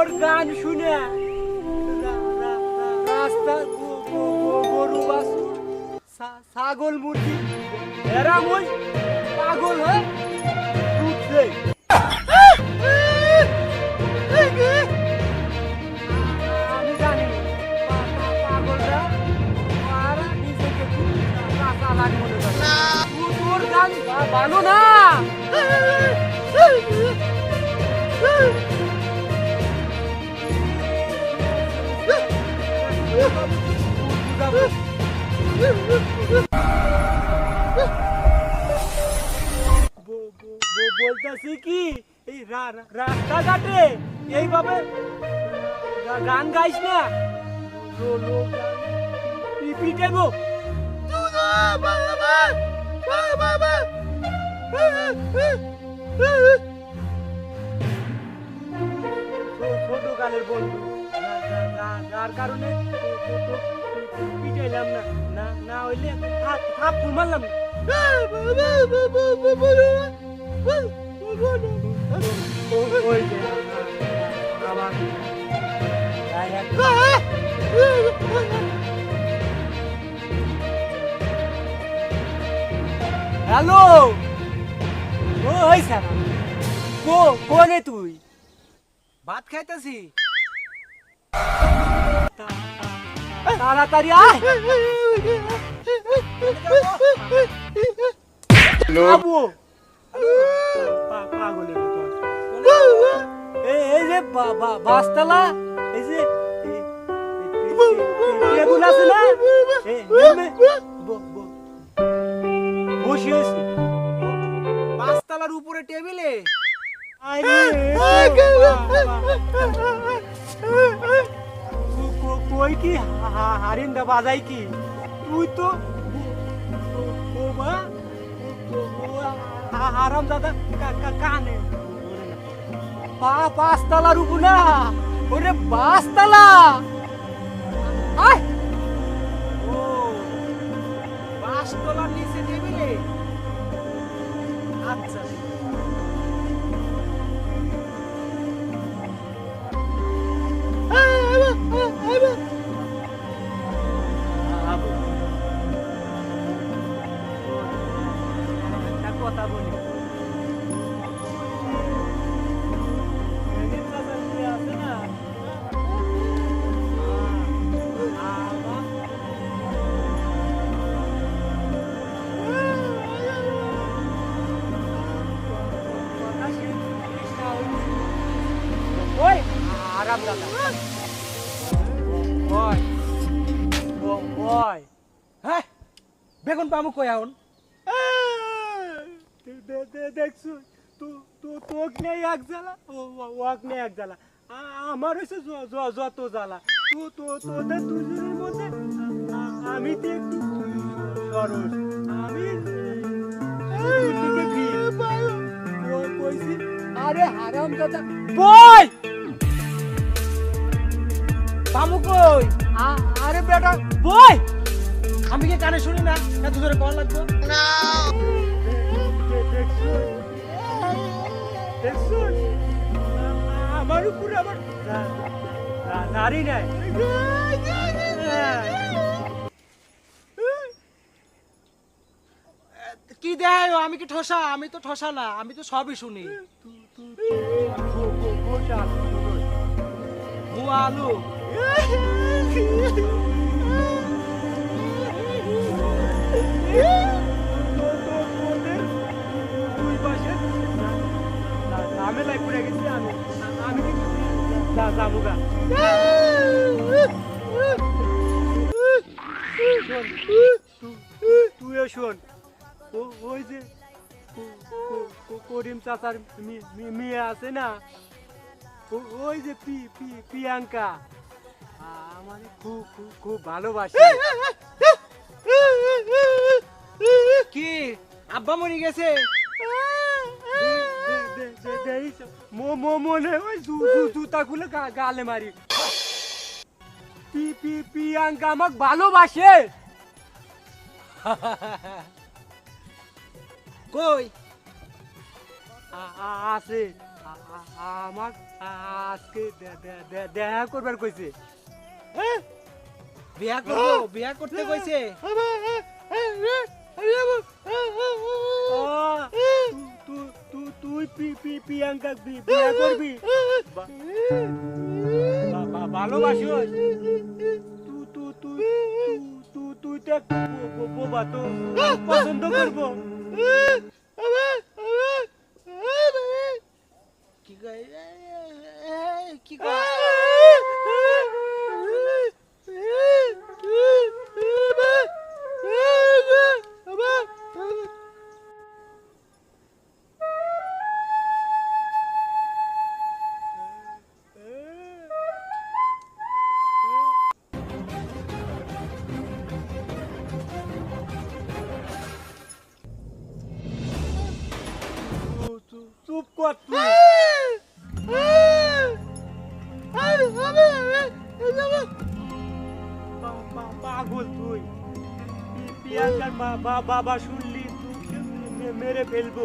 তোর গান শুনে রাস্তা গরু বাছুর ছাগল মুরগি এরা ওই পাগল হয়ে উঠছে। আমি জানি পাগলরা ওরা নিজেকে খুব চালাক মনে করে। তোর গান ভালো না। বলতেছি কি এই রাস্তাঘাটে এইভাবে গান গাইস না, পিটে গো। ছোট গানের বন্ধু যার কারণে পিটাইলাম না, না না হইলে থাপ্পড় মারলাম। হ্যালো, ওই সারা কোনে তুই? ভাত খাইতেছি। তাড়াতাড়ি আয়। পাগলের মতো এই যে বাসতলা, এই যে টেবিল আছে না, বসে আছি পাঁচতলার উপরে টেবিলে। কই কি হারিন্দা বাজাই কি? তুই তো হারাম দাদা কানে পাঁচতলার উপর না, ওরে পাঁচতলা। ও পাঁচতলার নিচে টেবিলে। আচ্ছা কথা বলি আছে না, ওই আরাম দাদা ওই হ্যাঁ বেগুন পামু কই এখন? দেখছো তোক নেই এক জ্বালা, ওয়াক নেই এক জ্বালা, আমার হয়েছে যত জ্বালা। তোদের দুজনের মধ্যে আমি তো একটু সরস, আমি কইছি আরে হারাম দাদা বই পামু কই? আরে বেটা বই, আমি কি কানে শুনি না? এত জোরে কল লাগতো। আমার উপরে আবার নারী নাই। কি দেয়? আমি কি ঠসা? আমি তো ঠসা না, আমি তো সবই শুনি। মুয়া আলু ঝামেলায় পড়ে গেছি আমি, আমি যাবুগা। তুইও শোন, ওই যে করিম চাচার মেয়ে আছে না, ওই যে প্রিয়াঙ্কা আমার খুব খুব খুব ভালোবাসে। কি আব্বা মরে গেছে? মনে ওই জুতা খুলে গালে মারি। প্রিয়াঙ্কা আমাকে ভালোবাসে। কই আছে আমার আজকে দেখা করবার কইছে। হ্যাঁ বিয়া করবো, বিয়া করতে কইছে। তুই প্রিয়াঙ্কা বিয়া করবি? ভালোবাসি তুই তো একটু বোবা, তো পছন্দ করবো। কি কয় কি কয়? চুপ কর তুই। পাগল তুই। প্রিয়াঙ্কার বাবা শুনলি তুই মেরে ফেলবো।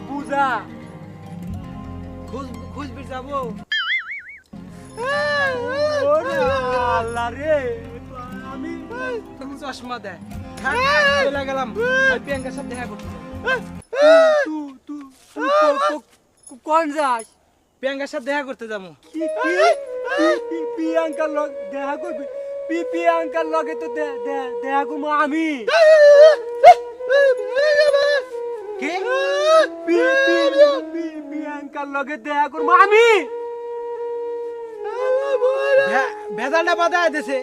বুঝা খুঁজবি যাবো। আল্লাহ রে, আমি তোকে চশমা দেয়। চলে গেলাম প্রিয়াঙ্কার সাথে দেখা করতে। কোন যাস? প্রিয়াঙ্কার সাথে দেখা করতে যাবো। প্রিয়াঙ্কার লগ দেখা করবি? প্রিয়াঙ্কার লগে তো দেখা করবো আমি। কি? প্রিয়াঙ্কার লগে দেখা করবো আমি। ভেজালটা বাধায় দিছে।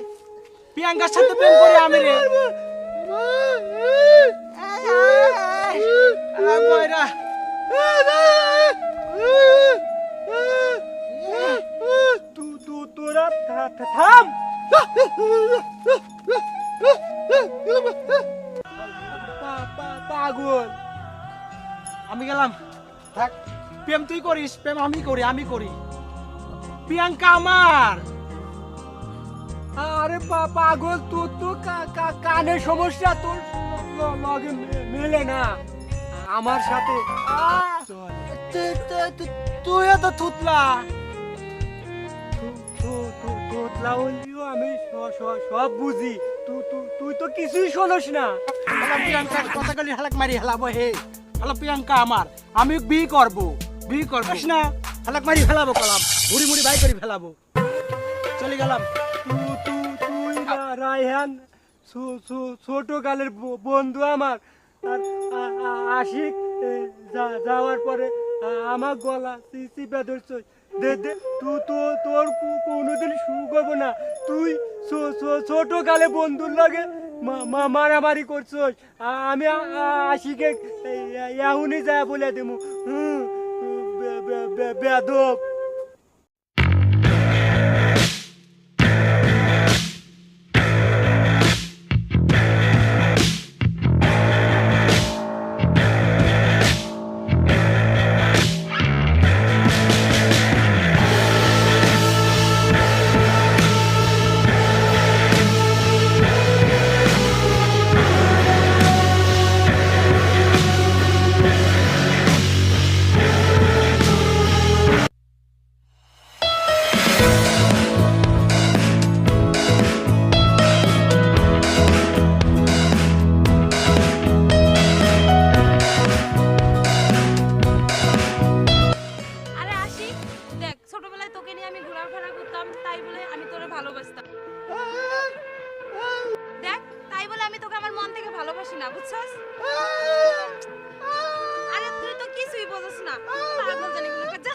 প্রিয়াঙ্কার সাথে প্রেম করে আমি রে। তোরা থাম। পাগল। আমি গেলাম। থাক, প্রেম তুই করিস, প্রেম আমি করি। প্রিয়াঙ্কা আমার। আরে পাগল, তোর তো কানের সমস্যা, তোর লগে মেলে না আমার সাথে। তুইও তো থুতলা। তোতলা হইলেও আমি সব বুঝি। তুই তো কিছুই শোনস না। প্রিয়াঙ্কার কথা গলি হালাক মারি হেলাবো। হে হলো প্রিয়াঙ্কা আমার, আমি বিয়ে করবো না, হালাক মারি ফেলাবো, কলাম মুড়ি বাই করে ফেলাবো। চলে গেলাম। তুই রায়হান ছোট কালের বন্ধু আমার। আর আশিক যাওয়ার পরে আমার গলা চিপে ধরছ। তোর কোনোদিন সুখ হবো না। তুই ছোট কালে বন্ধুর লগে মারামারি করছস। আমি আশিকে এখনই যা বলে দেবো। বেদব। ভালোবাসি না, বুঝছস? আরে তুই তো কিছুই বুঝছ না, পাগল জানি কোনো কাজ।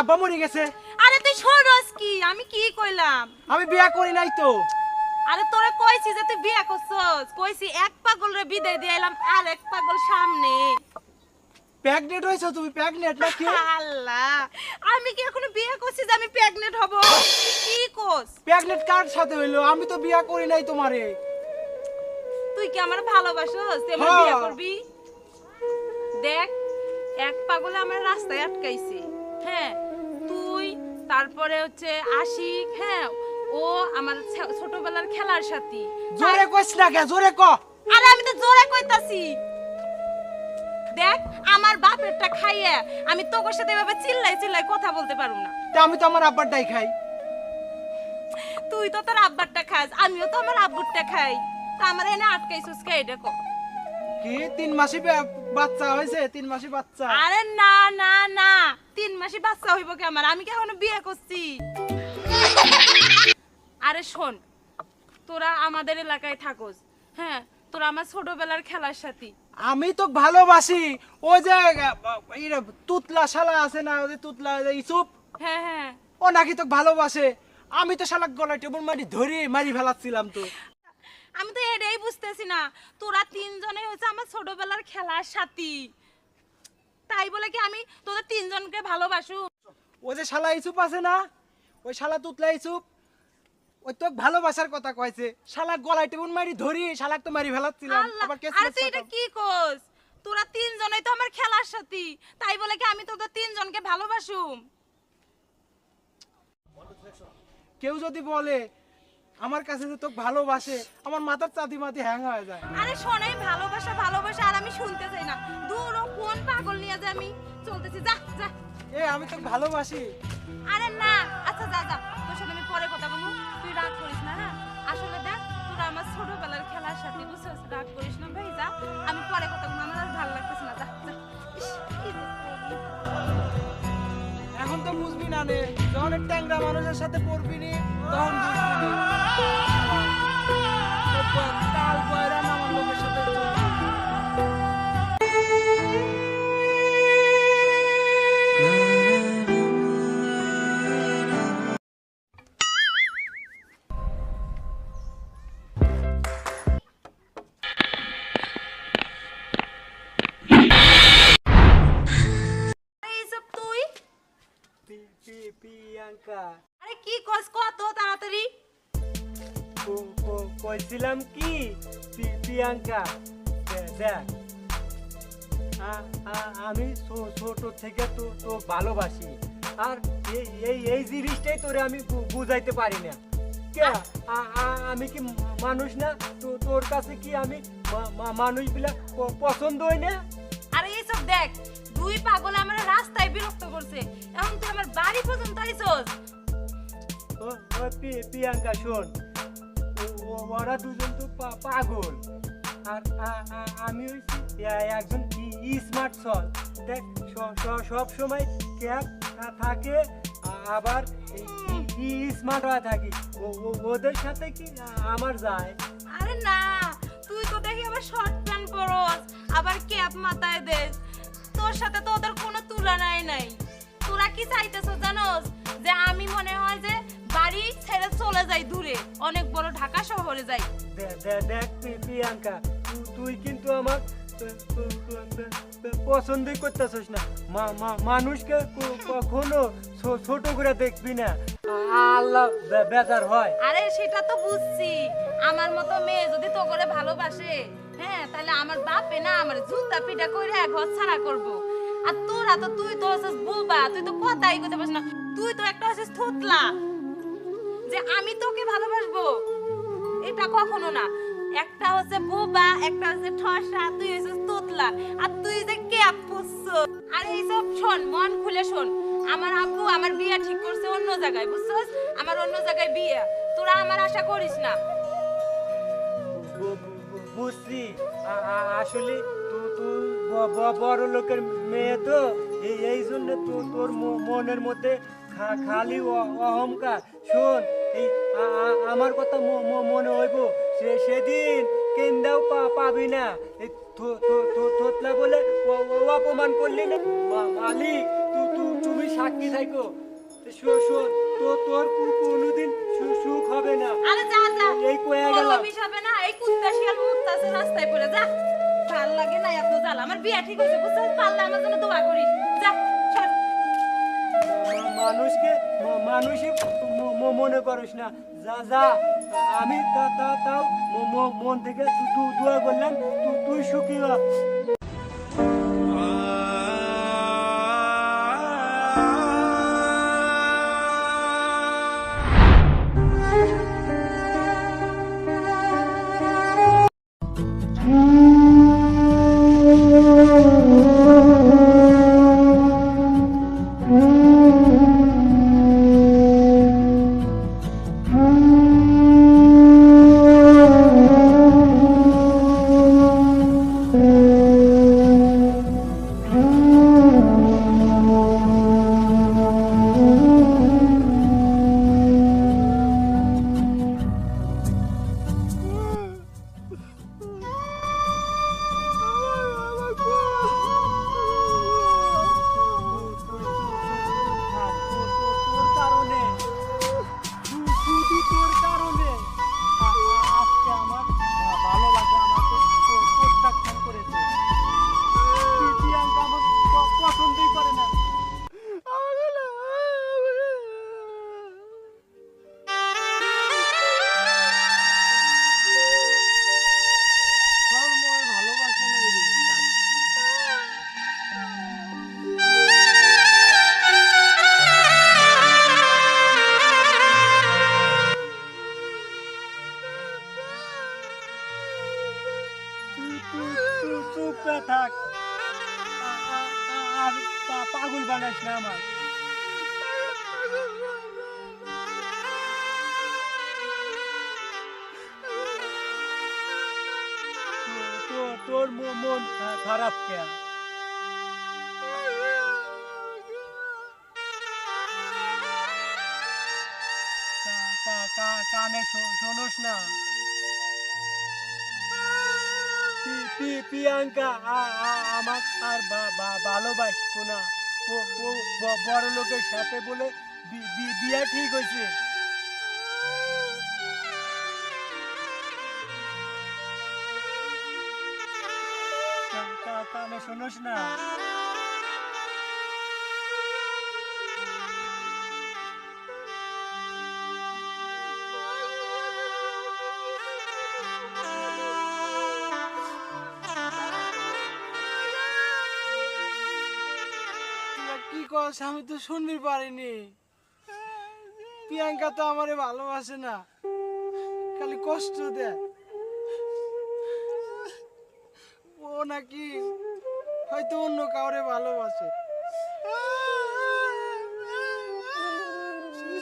আব্বা মরে গেছে। আরে তুই সরস কি, আমি কি কইলাম? আমি বিয়া করি নাই তো। আরে তোরে কইছি যে তুই বিয়া করছস, কইছি এক পাগল রে বিদায় দিয়ে এলাম আর এক পাগল সামনে। প্রেগনেন্ট হইছো তুমি? প্রেগনেন্ট নাকি? আল্লাহ, আমি কি এখনো বিয়ে করছি যে আমি প্রেগনেন্ট হব? কি কোস? প্রেগনেন্ট কার সাথে হইলো? আমি তো বিয়া করি নাই তোমারে। তুই কি আমার ভালোবাসোস? তুই আমার হ্যাঁ। বিয়ে করবি? দেখ, এক পাগলে আমার রাস্তায় আটকাইছে। হ্যাঁ, তুই, তারপরে হচ্ছে আশিক, হ্যাঁ ও আমার ছোটবেলার খেলার সাথী। জোরে কইছ না কে? জোরে ক। আরে আমি তো জোরে কইতাছি। দেখ, আমার বাপেরটা খাইয়া আমি তোর সাথে এভাবে চিল্লাই চিল্লাই কথা বলতে পারবো না। তা আমি তো আমার আব্বারটাই খাই। তুই তো তোর আব্বারটা খাস, আমিও তো আমার আব্বুরটা খাই। তা আমার এনে আটকাইছিস কে? এটা কর। কি 3 মাসে বাচ্চা হইছে? 3 মাসে বাচ্চা? আরে না না না, 3 মাসে বাচ্চা হইব কি আমার? আমি কি এখনো বিয়ে করছি? আরে শোন, তোরা আমাদের এলাকায় থাকোস, হ্যাঁ তোরা আমার ছোটবেলার খেলার সাথী। আমি তো ভালোবাসি। ওই যে তুতলা শালা আছে না, ওই যে তুতলা ইসুপ, হ্যাঁ হ্যাঁ, ও নাকি তো ভালোবাসে। আমি তো শালা গলায় টেবুল মারি ধরে মারি ফেলাচ্ছিলাম তো। আমি তো এটাই বুঝতেছি না, তোরা তিনজনে হচ্ছে আমার ছোটবেলার খেলার সাথী, তাই বলে কি আমি তোদের তিনজনকে ভালোবাসু? ওই যে শালা ইসুপ আছে না, ওই শালা তুতলা ইসুপ, ওই তো ভালোবাসার কথা কইছে। শালা গলায় টেবুল মারি ধরি শালাক তো মারি ফেলাচ্ছিলাম। আল্লাহ, আবার কেস আরে তুই এটা কি কস? তোরা তিনজনেই তো আমার খেলার সাথী, তাই বলে কি আমি তোদের তিনজনকে ভালোবাসুম? কেউ যদি বলে আমার কাছে যে তোকে ভালোবাসে, আমার মাথার চাঁদি মাটি হ্যাং হয়ে যায়। আরে শোনাই, ভালোবাসা ভালোবাসা আর আমি শুনতে চাই না। দূর ও, কোন পাগল নিয়ে যে আমি চলতেছি, যা যা। এ আমি তোকে ভালোবাসি। আরে না, আচ্ছা যা যা, তোর সাথে আমি পরে কথা বলবো, তুই রাগ করিস না। হ্যাঁ, আসলে দেখ, তোরা আমার ছোটবেলার খেলার সাথে, বুঝছিস? রাগ করিস না ভাই, যা, আমি পরে কথা বলবো, আমার আর ভালো লাগতেছে না, যা যা। ইস, কি যে করি। এখন তো বুঝবি না রে, যখন এক ট্যাংরা মানুষের সাথে পড়বি নি তখন বুঝবি নি। কাল বয়রা আমার লোকের সাথে চলবি। এইসব তুই? প্রিয়াঙ্কা, আরে কি কস, কত তাড়াতাড়ি? কইছিলাম কি প্রিয়াঙ্কা, দেখ আমি ছোট থেকে তো ভালোবাসি, আর এই জিনিসটাই তোরে আমি বুঝাইতে পারি না। কে আমি কি মানুষ না? তোর কাছে কি আমি মানুষ বিলা পছন্দ হই না? আরে এইসব দেখ, দুই পাগলে আমার রাস্তায় বিরক্ত করছে, এখন তুই আমার বাড়ি পর্যন্ত আইছস। প্রিয়াঙ্কা শোন, ওরা দুজন তো পাগল, আর আমি হইছি একজন স্মার্ট সল। দেখ, সব সময় ক্যাব থাকে, আবার স্মার্ট হয়ে থাকি। ওদের সাথে কি আমার যায়? আরে না, তুই তো দেখি আবার শর্ট প্যান্ট পরস, আবার ক্যাপ মাথায় দেস, তোর সাথে তো ওদের কোনো তুলনাই নাই। তোরা কি চাইতেছ জানোস? যে আমি মনে হয় যে বাড়ি ছেড়ে চলে যাই দূরে, অনেক বড় ঢাকা শহরে যাই। দেখ প্রিয়াঙ্কা, তুই কিন্তু আমার পছন্দই করতেছিস না। মানুষকে কখনো ছোট করে দেখবি না, আল্লাহ বেজার হয়। আরে সেটা তো বুঝছি, আমার মতো মেয়ে যদি তো করে ভালোবাসে, হ্যাঁ তাহলে আমার বাপে না আমার জুতা পিটা কইরা ঘর ছাড়া করব। আর তোরা তো, তুই তো হচ্ছিস বোবা, তুই তো কথাই কইতে পারিস না, তুই তো একটা হচ্ছিস থুতলা, যে আমি তোকে ভালোবাসবো, এটা কখনো না। একটা হচ্ছে বোবা, একটা হচ্ছে ঠসা, তুই হচ্ছিস তোতলা, আর তুই যে ক্যাপ পরছস। আর এইসব শোন, মন খুলে শোন, আমার আব্বু আমার বিয়ে ঠিক করছে অন্য জায়গায়, বুঝছস? আমার অন্য জায়গায় বিয়ে, তোরা আমার আশা করিস না। বুঝছি, আসলে তুই বড় লোকের মেয়ে তো, এই জন্য তোর মনের মধ্যে খালি অহংকার। শোন, এই আমার কথা মনে হইব, সেদিন কেন্দাও পাবি না। এই থোতলা বলে অপমান করলি না মালিক, তুমি সাক্ষী থাকো। শোন, তোর কোনোদিন সুখ হবে না। আরে যা যা, এই কয়ে তোর গেলাম। অভিশাপ হবে না, এই কুত্তা শিয়াল মুত্তাছে রাস্তায় পড়ে যা। ভাল লাগে না এত জ্বালা, আমার বিয়ে ঠিক হয়েছে বুঝছিস, পারলে আমার জন্য দোয়া করিস, যা সর। মানুষে মনে করিস না, যা যা। আমি তাও মন থেকে দোয়া করলাম, তুই সুখী হ। তোর কারণে, শুধু তোর কারণে আজকে আমার ভালোবাসা আমাকে প্রত্যাখ্যান করেছে। প্রিয়াঙ্কা আমাকে পছন্দই করে না। ভালোবাসা নাই রে। চুপ করে থাক, আর পাগল বানাইস না আমার। তোর মন খারাপ কেন? কানে শোনোস না? প্রিয়াঙ্কা আমার আর ভালোবাসবো না। ও বড় লোকের সাথে বলে বিয়া ঠিক হয়েছে। কানে শোনোস না? কি কস আমি তো শুনবি পারিনি। প্রিয়াঙ্কা তো আমারে ভালোবাসে না, খালি কষ্ট দেয়। ও নাকি হয়তো অন্য কাউরে ভালোবাসে।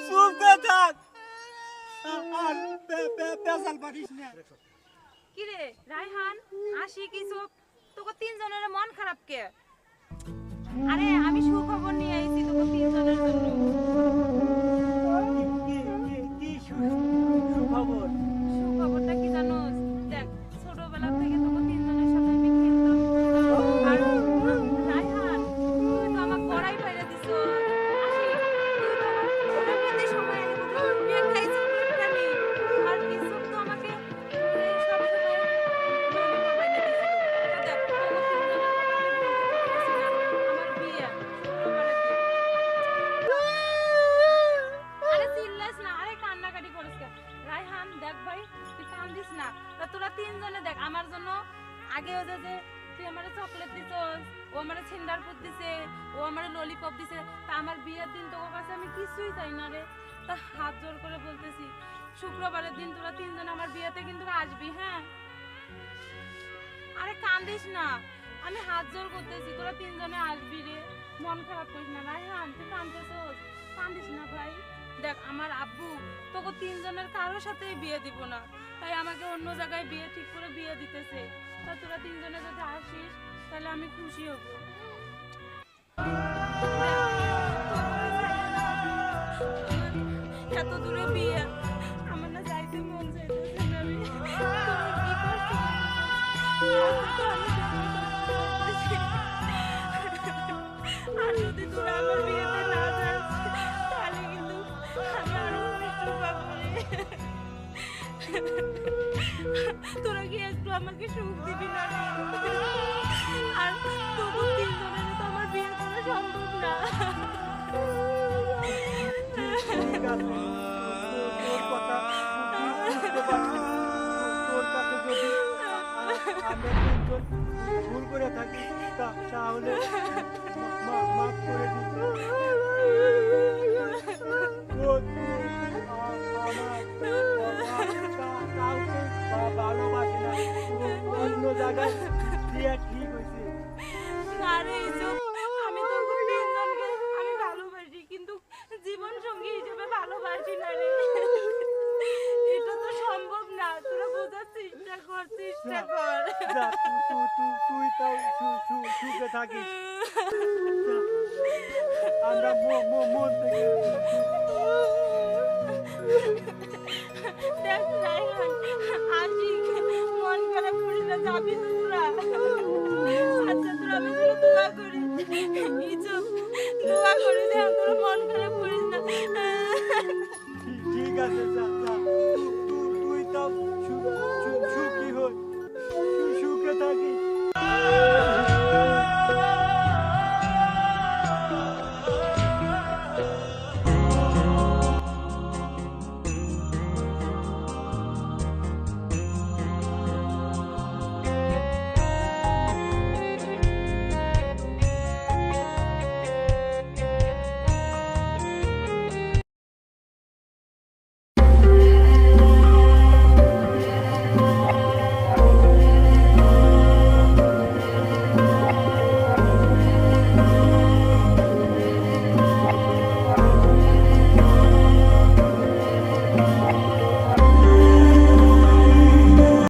চুপ করে থাক, আর পেশাল পারিস না। কিরে রায়হান, আসি কি চুপ, তোকে তিনজনের মন খারাপ কে? আরে আমি সুখবর নিয়ে আইছি তোকে তিনজনের জন্য। কি সুখবর? সুখবরটা কি জানোস? দেখ, ছোটবেলা থেকে তোকে তিনজনের সাথে আমি খেলতাম। আর রায়হান, তুই তো আমাকে গড়াই পাইরা দিছ। আসি, তুই তো আমার প্রতি সময় বিয়ে খাইছ খানি। আর কিছু তো আমাকে সব সময় মনে পাইনা দিছিল। তো দেখ, তোকে তিনজনের কথা আমি বলতে পারতেছি না। আমার বিয়ে শুক্রবারের দিন। আরে চিল্লাস না, আরে কান্নাকাটি করিস কেন? রায়হান দেখ ভাই, তুই কান্দিস না। তা তোরা তিনজনে দেখ আমার জন্য আগেও যে তুই আমারে চকলেট দিছস, ও আমারে ছিন্দারপুর দিছে, ও আমারে ললিপপ দিছে। তা আমার বিয়ের দিন তোর কাছে আমি কিছুই চাই না রে। তা হাত জোর করে বলতেছি, শুক্রবারের দিন তোরা তিনজনে আমার বিয়েতে কিন্তু আসবি, হ্যাঁ? আরে কান্দিস না, আমি হাত জোর করতেছি, তোরা তিনজনে আসবি রে। মন খারাপ করিস না রায়হান, তুই কান্দতেছস, কান্দিস না ভাই। দেখ আমার আব্বু তোকে তিনজনের কারোর সাথেই বিয়ে দিব না, তাই আমাকে অন্য জায়গায় বিয়ে ঠিক করে বিয়ে দিতেছে। তা তোরা তিনজনে যদি আসিস তাহলে আমি খুশি হব। এত দূরে বিয়ে, আমার না যাইতে মন চাইতেছে না রে। তোরা কি কষ্ট করতেছিস? আর যদি তোরা আমার বিয়েতে তোরা কি একটু আমাকে সুখ দিবি না রে? আর তোদের তিনজনের তো আমার বিয়ে করা সম্ভব না। ঠিক আছে, তোর কথা বুঝতে পারছি। তোর কাছে যদি আমরা তিনজন ভুল করে থাকি তাহলে মাফ করে দিই। কাউকে ভালোবাসি না, অন্য জায়গায় বিয়ে ঠিক হয়েছে। আরে এইসব আমি তো তিনজনকে আমি ভালোবাসি, কিন্তু জীবন সঙ্গী হিসেবে ভালোবাসি না রে। এটা তো সম্ভব না, তোরা বোঝার চেষ্টা কর, চেষ্টা কর। যা, তুই তাও সুখে থাকিস। যা, আমরা মন থেকে দেখ রায়হান, আশিক মন খারাপ করিস না, যাবি তো তোরা। আচ্ছা তোরা আমি তোরা দোয়া করি, ইজ্জত দোয়া করি যে তোরা মন খারাপ